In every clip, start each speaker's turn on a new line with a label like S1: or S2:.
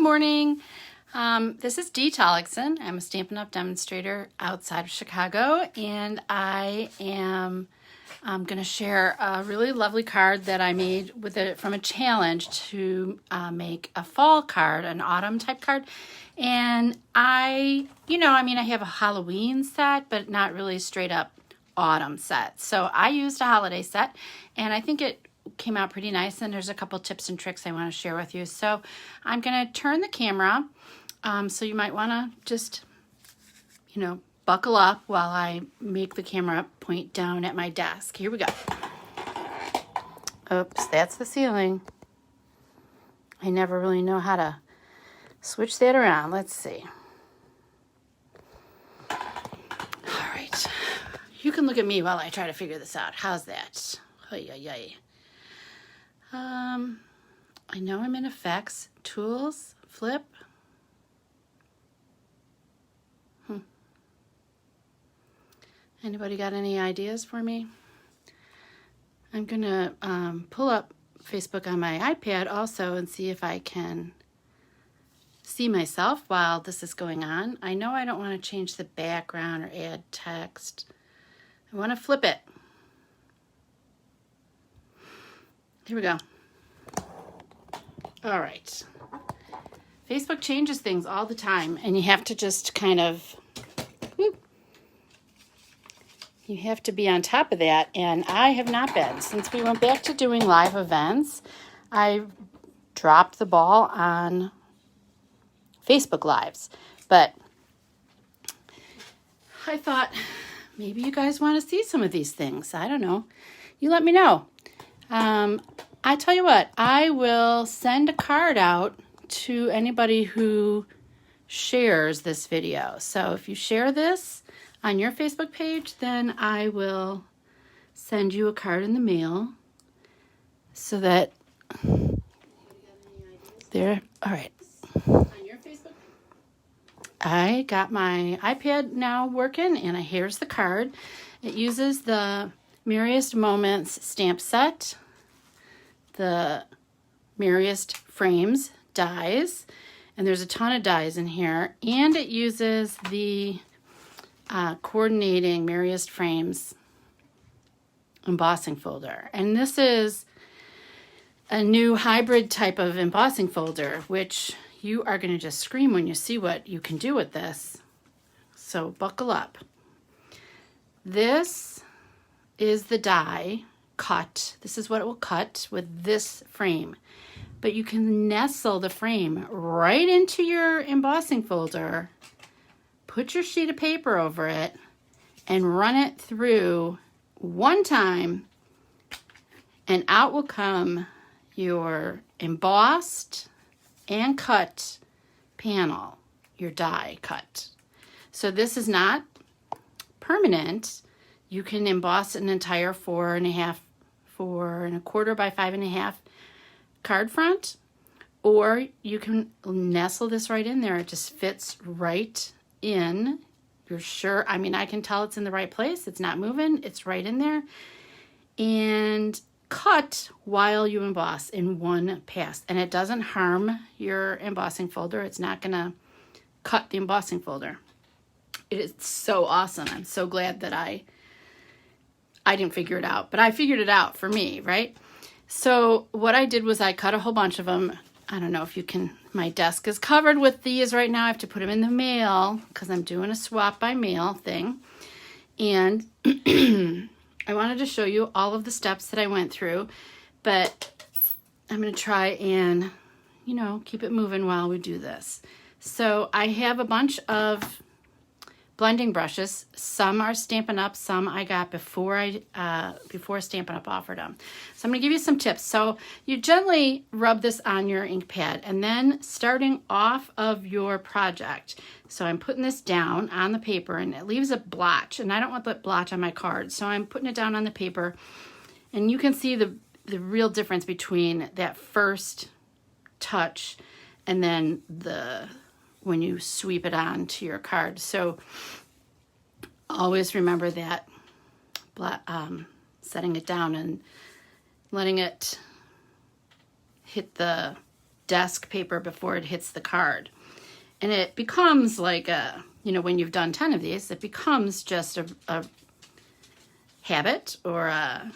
S1: morning. This is Dee Tollaksen. I'm a Stampin' Up demonstrator outside of Chicago, and I'm going to share a really lovely card that I made from a challenge to make a fall card, an autumn type card. And I have a Halloween set, but not really straight up autumn set. So I used a holiday set, and I think it came out pretty nice, and there's a couple tips and tricks I want to share with you. So I'm going to turn the camera, so you might want to just, buckle up while I make the camera point down at my desk. Here we go. Oops, that's the ceiling. I never really know how to switch that around. Let's see. All right. You can look at me while I try to figure this out. How's that? I know I'm in Effects, Tools, Flip. Anybody got any ideas for me? I'm gonna pull up Facebook on my iPad also and see if I can see myself while this is going on. I know I don't want to change the background or add text. I want to flip it. Here we go. All right. Facebook changes things all the time, and you have to just kind of, you have to be on top of that, and I have not been. Since we went back to doing live events, I dropped the ball on Facebook Lives. But I thought maybe you guys want to see some of these things. I don't know. You let me know. I tell you what, I will send a card out to anybody who shares this video. So if you share this on your Facebook page, then I will send you a card in the mail so that there. All right. On your Facebook, I got my iPad now working, and here's the card. It uses the Merriest Moments stamp set, the Merriest frames dies, and there's a ton of dies in here, and it uses the coordinating Merriest frames embossing folder. And this is a new hybrid type of embossing folder, which you are going to just scream when you see what you can do with this. So buckle up. This is the die cut. This is what it will cut with this frame. But you can nestle the frame right into your embossing folder, put your sheet of paper over it, and run it through one time, and out will come your embossed and cut panel, your die cut. So this is not permanent. You can emboss an entire 4.25 by 5.5 card front, or you can nestle this right in there. It just fits right in. You're sure, I can tell it's in the right place. It's not moving. It's right in there. And cut while you emboss in one pass. And it doesn't harm your embossing folder. It's not going to cut the embossing folder. It is so awesome. I'm so glad that I didn't figure it out, but I figured it out for me, right? So what I did was I cut a whole bunch of them. I don't know if you can, my desk is covered with these right now. I have to put them in the mail because I'm doing a swap by mail thing. And I wanted to show you all of the steps that I went through, but I'm going to try and, keep it moving while we do this. So I have a bunch of blending brushes. Some are Stampin' Up, some I got before Stampin' Up offered them. So I'm going to give you some tips. So you gently rub this on your ink pad, and then starting off of your project. So I'm putting this down on the paper, and it leaves a blotch, and I don't want that blotch on my card. So I'm putting it down on the paper, and you can see the real difference between that first touch and then when you sweep it on to your card. So always remember that, setting it down and letting it hit the desk paper before it hits the card. And it becomes like a, when you've done 10 of these, it becomes just a habit or a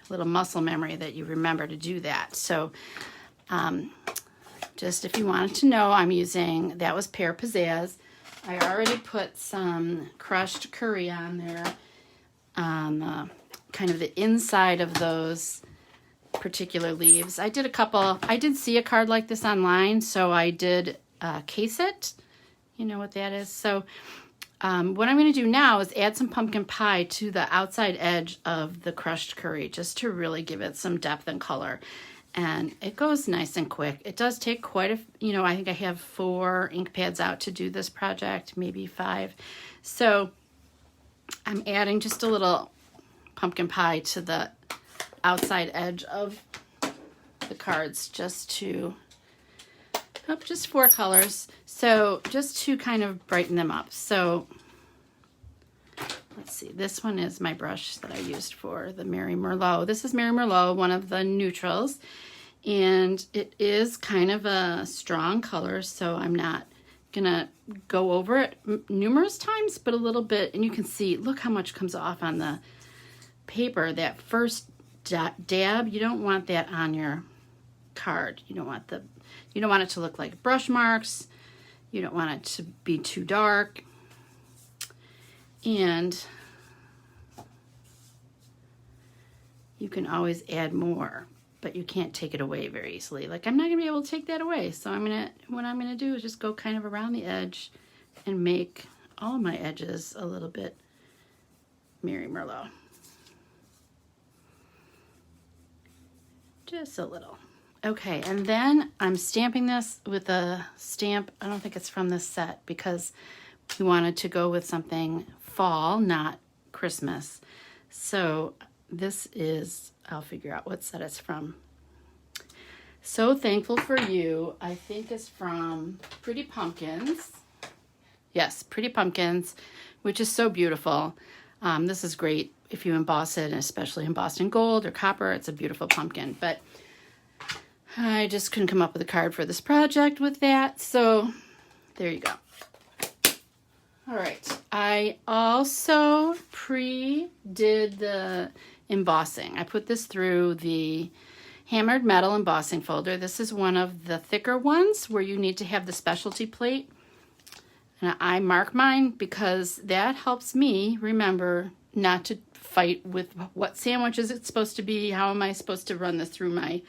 S1: little muscle memory that you remember to do that. So just if you wanted to know, I'm using, that was Pear Pizzazz. I already put some crushed curry on there on kind of the inside of those particular leaves. I did see a card like this online, so I did case it. You know what that is. So what I'm going to do now is add some pumpkin pie to the outside edge of the crushed curry just to really give it some depth and color. And it goes nice and quick. It does take quite a, I think I have 4 ink pads out to do this project, maybe 5. So I'm adding just a little pumpkin pie to the outside edge of the cards just 4 colors. So just to kind of brighten them up. So let's see, this one is my brush that I used for the Mary Merlot. This is Mary Merlot, one of the neutrals, and it is kind of a strong color, so I'm not gonna go over it numerous times, but a little bit, and you can see, look how much comes off on the paper. That first dab, you don't want that on your card. You don't want it to look like brush marks. You don't want it to be too dark. And you can always add more, but you can't take it away very easily. Like, I'm not gonna be able to take that away. So what I'm gonna do is just go kind of around the edge and make all my edges a little bit Mary Merlot. Just a little. Okay, and then I'm stamping this with a stamp. I don't think it's from this set because we wanted to go with something fall, not Christmas. So this is, I'll figure out what set it's from. So Thankful for You, I think is from Pretty Pumpkins. Yes, Pretty Pumpkins, which is so beautiful. This is great if you emboss it, and especially embossed in gold or copper. It's a beautiful pumpkin, but I just couldn't come up with a card for this project with that, so there you go. All right, I also pre-did the embossing. I put this through the hammered metal embossing folder. This is one of the thicker ones where you need to have the specialty plate. And I mark mine because that helps me remember not to fight with what sandwich is it supposed to be, how am I supposed to run this through my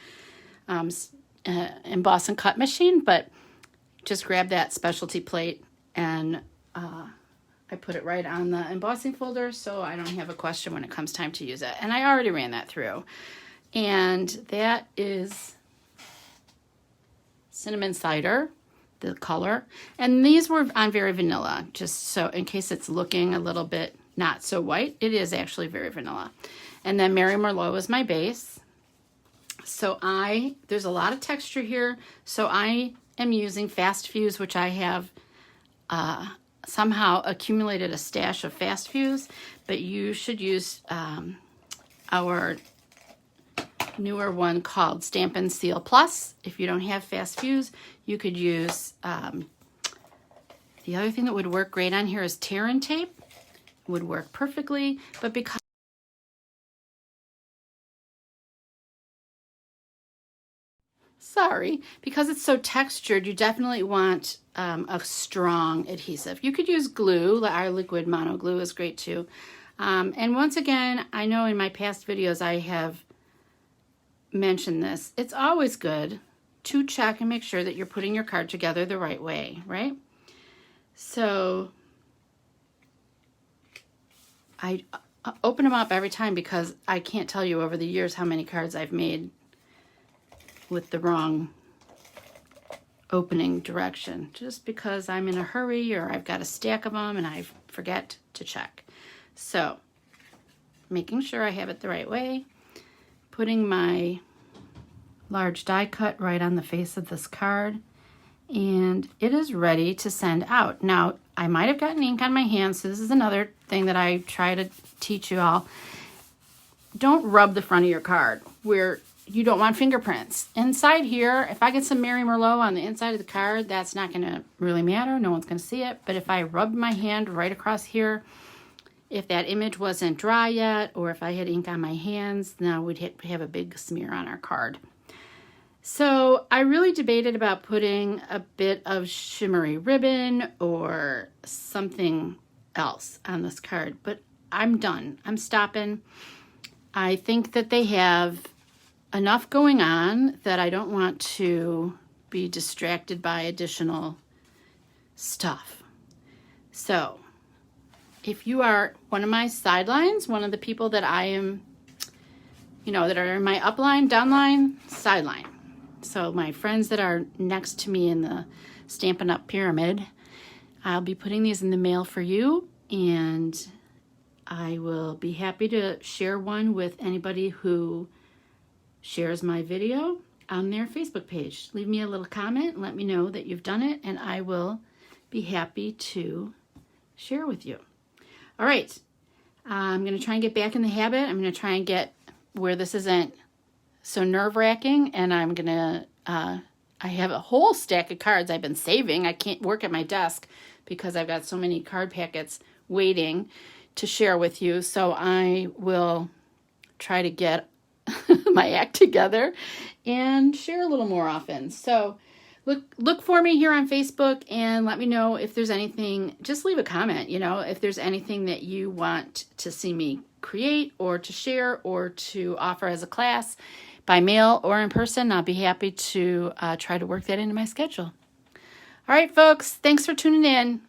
S1: emboss and cut machine, but just grab that specialty plate and I put it right on the embossing folder so I don't have a question when it comes time to use it. And I already ran that through. And that is Cinnamon Cider, the color. And these were on Very Vanilla, just so in case it's looking a little bit not so white, it is actually very vanilla. And then Mary Merlot is my base. So there's a lot of texture here, so I am using Fast Fuse, which I have somehow accumulated a stash of Fast Fuse, but you should use our newer one called Stampin' Seal Plus. If you don't have Fast Fuse, you could use, the other thing that would work great on here is tear and tape. It would work perfectly, but because it's so textured, you definitely want a strong adhesive. You could use glue. Our liquid mono glue is great too. And once again, I know in my past videos I have mentioned this. It's always good to check and make sure that you're putting your card together the right way, right? So I open them up every time because I can't tell you over the years how many cards I've made with the wrong opening direction, just because I'm in a hurry or I've got a stack of them and I forget to check. So making sure I have it the right way, putting my large die cut right on the face of this card, and it is ready to send out. Now, I might have gotten ink on my hands, so this is another thing that I try to teach you all. Don't rub the front of your card. Where you don't want fingerprints. Inside here, if I get some Mary Merlot on the inside of the card, that's not going to really matter. No one's going to see it. But if I rubbed my hand right across here, if that image wasn't dry yet, or if I had ink on my hands, now we'd have a big smear on our card. So I really debated about putting a bit of shimmery ribbon or something else on this card, but I'm done. I'm stopping. I think that they have enough going on that I don't want to be distracted by additional stuff. So if you are one of my sidelines, one of the people that I am, that are in my upline, downline, sideline. So my friends that are next to me in the Stampin' Up! Pyramid, I'll be putting these in the mail for you, and I will be happy to share one with anybody who shares my video on their Facebook page. Leave me a little comment and let me know that you've done it, and I will be happy to share with you. All right, I'm going to try and get back in the habit. I'm going to try and get where this isn't so nerve-wracking, and I'm going to, I have a whole stack of cards I've been saving. I can't work at my desk because I've got so many card packets waiting to share with you, so I will try to get my act together and share a little more often. So look for me here on Facebook and let me know if there's anything. Just leave a comment, if there's anything that you want to see me create or to share or to offer as a class by mail or in person. I'll be happy to try to work that into my schedule. All right, folks, thanks for tuning in.